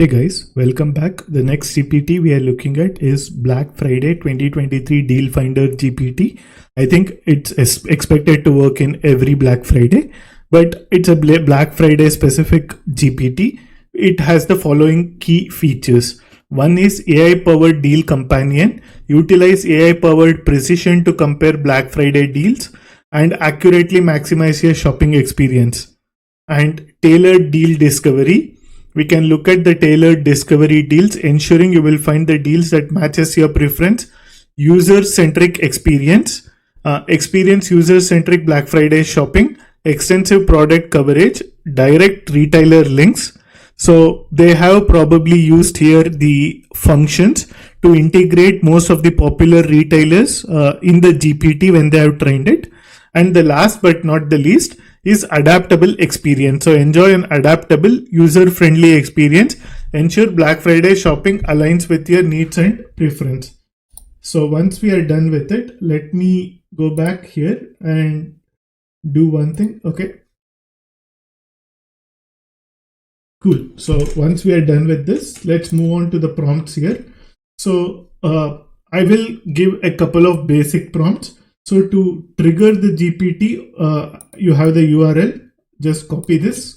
Hey guys, welcome back. The next GPT we are looking at is Black Friday 2023 Deal Finder GPT. I think it's expected to work in every Black Friday, but it's a Black Friday specific GPT. It has the following key features. One is AI powered deal companion. Utilize AI powered precision to compare Black Friday deals and accurately maximize your shopping experience. And tailored deal discovery. We can look at the tailored discovery deals, ensuring you will find the deals that matches your preference. User-centric experience. Experience user-centric Black Friday shopping. Extensive product coverage. Direct retailer links. So they have probably used here the functions to integrate most of the popular retailers in the GPT when they have trained it. And the last but not the least is adaptable experience. So enjoy an adaptable, user-friendly experience. Ensure Black Friday shopping aligns with your needs and preference. So once we are done with it, let me go back here and do one thing. Okay. Cool. So once we are done with this, let's move on to the prompts here. So I will give a couple of basic prompts. So to trigger the GPT, you have the URL. Just copy this.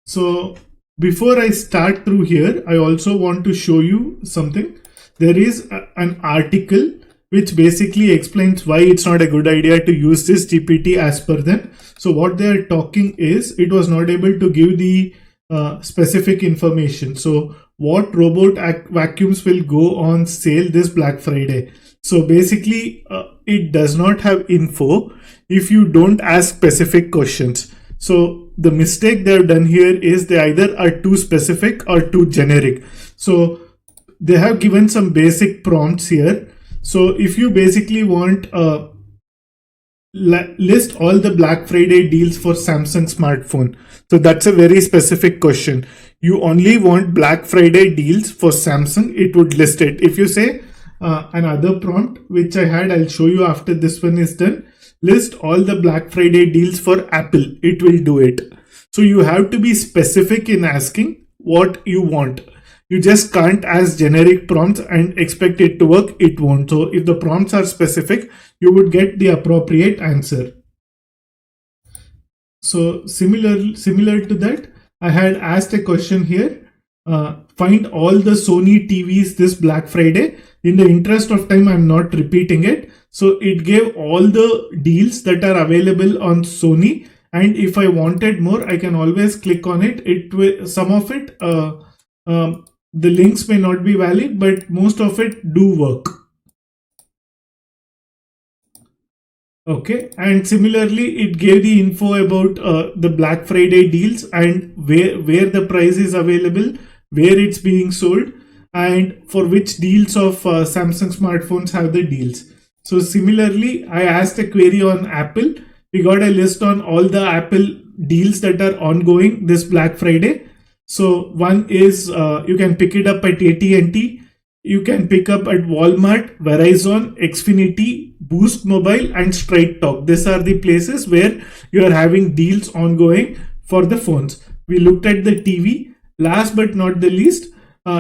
So before I start through here, I also want to show you something. There is an article which basically explains why it's not a good idea to use this GPT as per them. So what they are talking is it was not able to give the specific information. So what robot vacuums will go on sale this Black Friday? So basically, it does not have info if you don't ask specific questions. So the mistake they have done here is they either are too specific or too generic. So they have given some basic prompts here. So if you basically want list all the Black Friday deals for Samsung smartphone. So that's a very specific question. You only want Black Friday deals for Samsung, it would list it. If you say another prompt which I had, I'll show you after this one is done. List all the Black Friday deals for Apple. It will do it. So you have to be specific in asking what you want. You just can't ask generic prompts and expect it to work. It won't. So if the prompts are specific, you would get the appropriate answer. So similar to that, I had asked a question here. Find all the Sony TVs this Black Friday. In the interest of time, I'm not repeating it. So it gave all the deals that are available on Sony. And if I wanted more, I can always click on it. It will, some of it, the links may not be valid, but most of it do work. Okay, and similarly, it gave the info about the Black Friday deals and where the price is available, where it's being sold, and for which deals of Samsung smartphones have the deals. So similarly, I asked a query on Apple. We got a list on all the Apple deals that are ongoing this Black Friday. So one is you can pick it up at AT&T, you can pick up at Walmart, Verizon, Xfinity, Boost Mobile, and Straight Talk. These are the places where you are having deals ongoing for the phones. We looked at the TV. Last but not the least,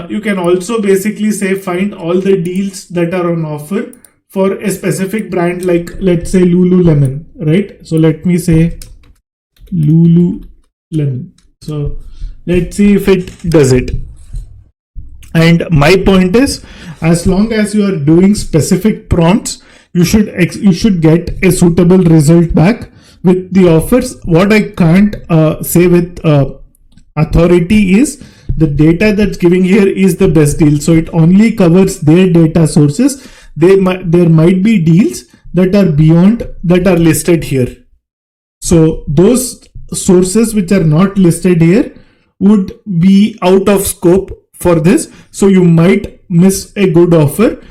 you can also basically say find all the deals that are on offer for a specific brand, like let's say Lululemon, right? So let me say Lululemon. So let's see if it does it. And my point is, as long as you are doing specific prompts, you should get a suitable result back with the offers. What I can't say with authority is the data that's giving here is the best deal. So it only covers their data sources. There might be deals that are beyond that are listed here. So those sources which are not listed here would be out of scope for this. So you might miss a good offer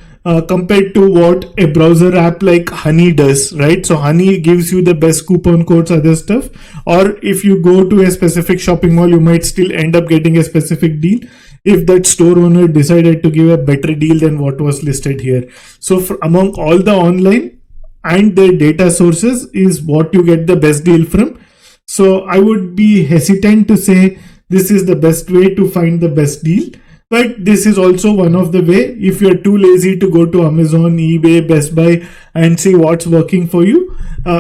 compared to what a browser app like Honey does, right? So Honey gives you the best coupon codes, other stuff. Or if you go to a specific shopping mall, you might still end up getting a specific deal if that store owner decided to give a better deal than what was listed here. So among all the online and their data sources is what you get the best deal from. So I would be hesitant to say this is the best way to find the best deal. But this is also one of the way. If you're too lazy to go to Amazon, eBay, Best Buy and see what's working for you,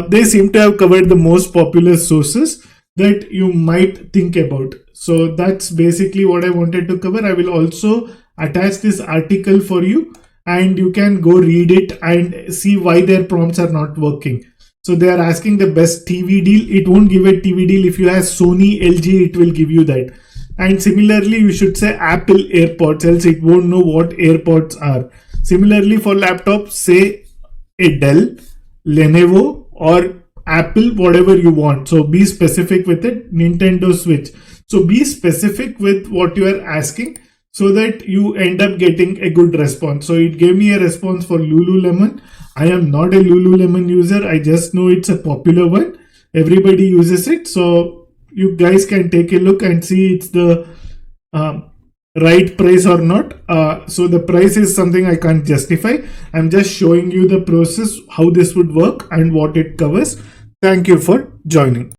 they seem to have covered the most popular sources that you might think about. So that's basically what I wanted to cover. I will also attach this article for you and you can go read it and see why their prompts are not working. So they are asking the best TV deal. It won't give a TV deal. If you have Sony, LG, it will give you that. And similarly, you should say Apple AirPods, else it won't know what AirPods are. Similarly, for laptops, say a Dell, Lenovo, or Apple, whatever you want. So be specific with it. Nintendo Switch. So be specific with what you are asking so that you end up getting a good response. So it gave me a response for Lululemon. I am not a Lululemon user. I just know it's a popular one. Everybody uses it. So you guys can take a look and see it's the right price or not. So the price is something I can't justify. I'm just showing you the process, how this would work and what it covers. Thank you for joining.